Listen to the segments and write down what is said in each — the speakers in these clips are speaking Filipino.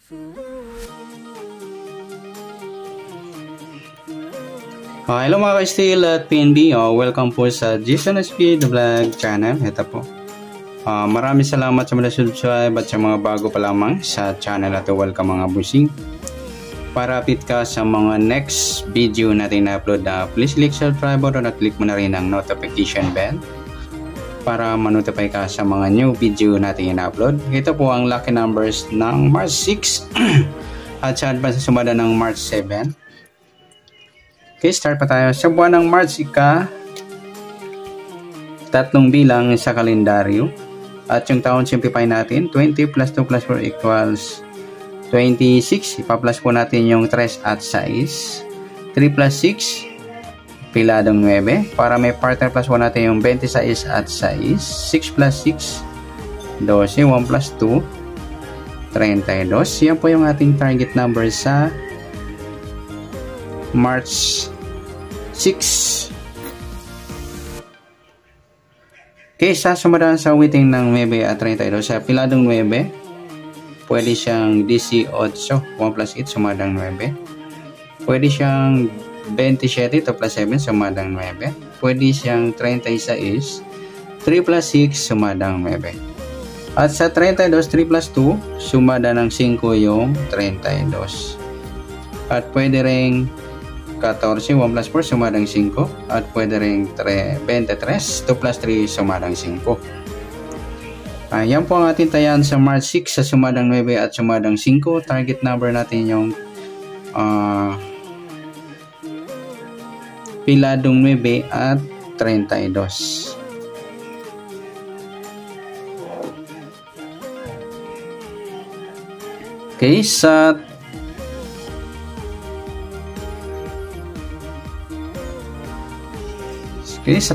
Hello mga ka-steel at PNB, welcome po sa Jason SP The Vlog channel. Ito po, maraming salamat sa mga subscribe at sa mga bago pa lamang sa channel at welcome mga busing. Para update ka sa mga next video natin na upload, please click subscribe button at click mo na rin ang notification bell para ma-notify ka sa mga new video natin na-upload. Ito po ang lucky numbers ng March 6 at sa advance sumada ng March 7. Okay, start pa tayo. Sa buwan ng March, tatlong bilang sa kalendaryo. At yung taon, simplify natin. 20 plus 2 plus 4 equals 26. Ipa-plus po natin yung 3 at 6. 3 plus 6, piladong 9. Para may partner, plus po natin yung 26 at 6. 6 plus 6, 12. 1 plus 2, 32. Yan po yung ating target number sa March 6. Okay, sa sumadaan sa witing ng 9 at 32 sa piladong 9, pwede siyang 18. 1 plus 8 sumadang 9. Pwede siyang 27 2 plus 7 sumadang 9. Pwede siyang 36. 3 plus 6 sumadang 9. At sa 32, 3 plus 2 sumada ng 5 yung 32. At pwede ring 14, 1 plus 4 sumadang 5. At pwede rin 23, 2 plus 3 sumadang 5. Ayan po ang ating tayan sa March 6 sa sumadang 9 at sumadang 5. Target number natin yung piladong 9 at 32. Okay, sa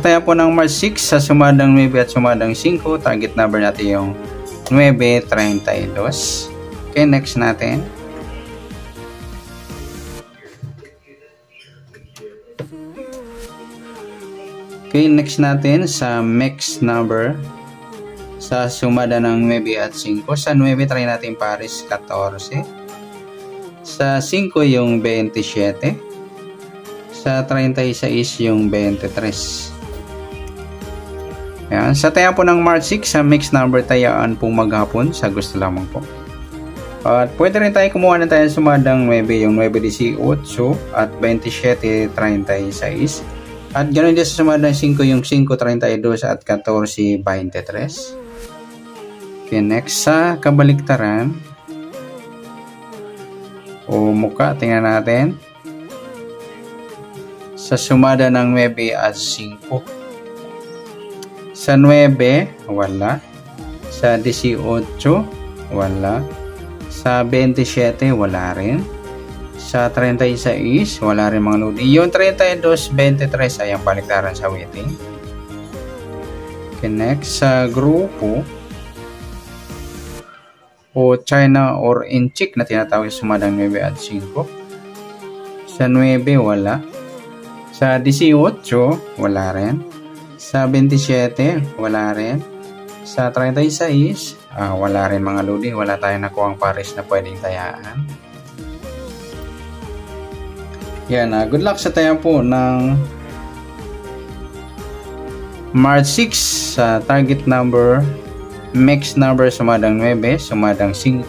taya po ng March 6 sa sumadang 9 at sumadang 5, target number natin yung 932. Okay, next natin. Okay, next natin sa mix number sa sumada ng 9 at 5. Sa 9 try natin pares 14. Sa 5 yung 27. Sa 36 yung 23. Ayan. Sa taya po ng March 6, sa mixed number tayaan pong maghapon sa gusto lamang po. At pwede rin tayo kumuha na tayo sumadang 9, yung 9-18 at 27-36. At ganoon din sa sumadang 5, yung 5-32 at 14-23. Okay, next sa kabaliktaran o muka, tingnan natin. Sa sumada ng 9 at 5. Sa 9, wala. Sa 18, wala. Sa 27, wala rin. Sa 36, wala rin mga lodi. Yung 32, 23, ayang baliktaran sa waiting. Okay, next, sa grupo o China or Inchik na tinatawag sa sumadang 9 at 5. Sa 9, wala. Sa 18, wala rin. Sa 27, wala rin. Sa 36, wala rin mga lodi. Wala tayong nakuhang pares na pwedeng tayaan. Yan, good luck sa taya po ng March 6 sa target number, mix number sumadang 9, sumadang 5.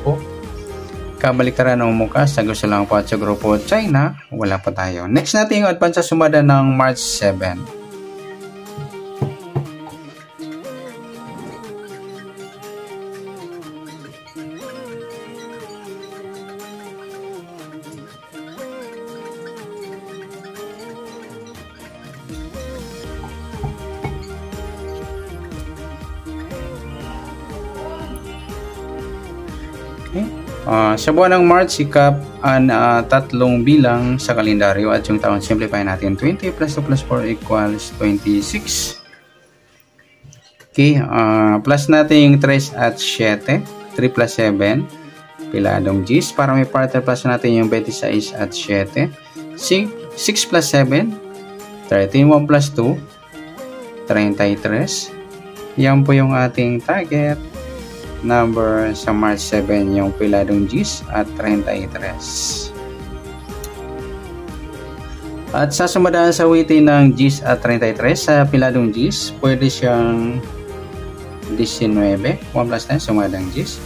Kabaliktaran ng muka sa gusto lang po at sa grupo China, wala pa tayo. Next natin yung advance sa sumada ng March 7. Okay. Sa buwan ng March, tatlong bilang sa kalendaryo at yung taon, simplify natin. 20 plus 2 plus 4 equals 26. Okay, plus natin yung 3 at 7. 3 plus 7, piladong G's. Para may partner, plus natin yung 26 at 7. 6 plus 7, 13. 1 plus 2, 33. Yan po yung ating target. number sa March 7 yung piladong Gs at 33. At sa sumadaan sa awitin ng Gs at 33 sa piladong Gs, pwede siyang 19, 1 plus 10, sumadang Gs.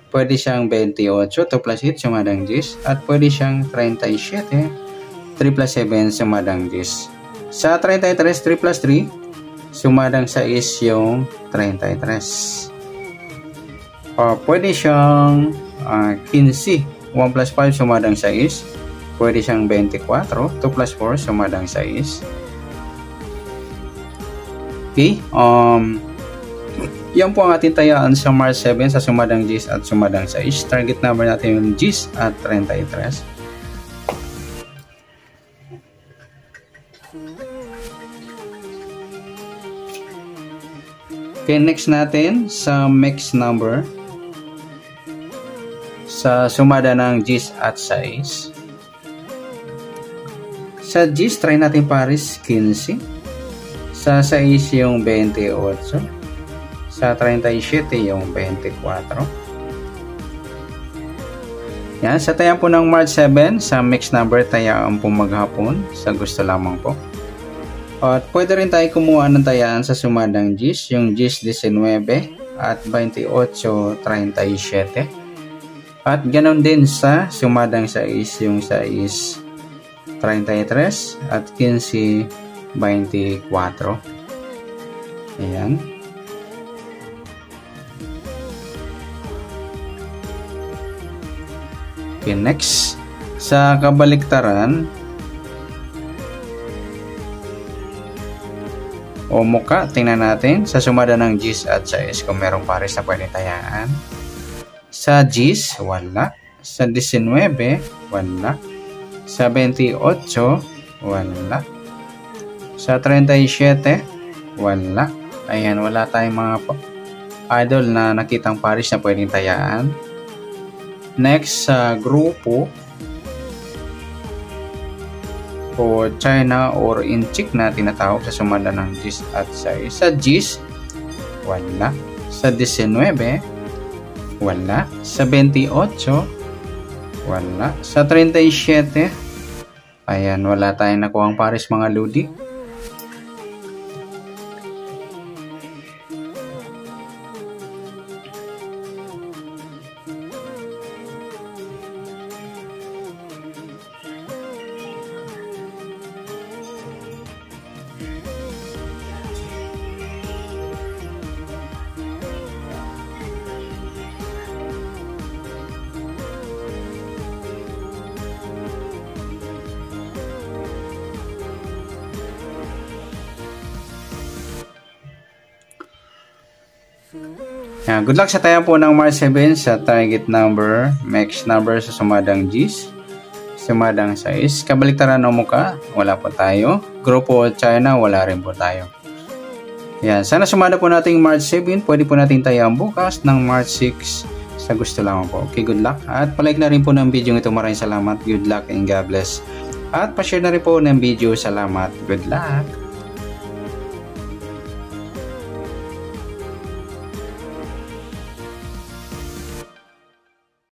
Pwede siyang 28, 2 plus 8, sumadang Gs. At pwede siyang 37, 3 plus 7, sumadang Gs. Sa 33, 3 plus 3, sumadang 6 yung 33. Pwede siyang 15, 1 plus 5, sumadang 6. Pwede siyang 24, 2 plus 4, sumadang 6. Okay, yan po ang ating tayaan sa March 7 sa sumadang Gs at sumadang 6. Target number natin yung Gs at 33. Okay, next natin sa mixed number sa sumada ng Gs at 6. Sa Gs, try natin pares 15. Sa 6 yung 28. Sa 37 yung 24. Yan, sa tayaan po ng March 7, sa mixed number, tayaan po maghapon. Sa gusto lamang po. At pwede rin tayo kumuha ng tayaan sa sumadang Gs, yung Gs 19 at 28, 37. At ganoon din sa sumadang 6, yung 6, 33 at 15, 24. Ayan. Okay, next. Sa kabaliktaran o muka, tingnan natin sa sumada ng Gs at 6 kung merong pares na pwede tayaan. Sa Gs, wala. Sa 19, wala. Sa 28, wala. Sa 37, wala. Ayan, wala tayong mga idol na nakitang pares na pwedeng tayaan. Next, sa grupo o China or Inchik na tinatawag sa sumada ng Gs at 6. Sa Gs, wala. Sa 19, wala. Sa 28, wala. Sa 37, ayan, wala tayong nakuhang pares mga ludi. Good luck sa tayo po ng March 7 sa target number, max number sa sumadang Gs, sumadang 6. Kabaliktaran o muka, wala po tayo. Grupo China, wala rin po tayo. Yan, sana sumada po nating March 7. Pwede po natin tayaan bukas ng March 6 sa gusto lamang po. Okay, good luck. At palike na rin po ng video ito. Maraming salamat. Good luck and God bless. At pa-share na rin po ng video. Salamat. Good luck.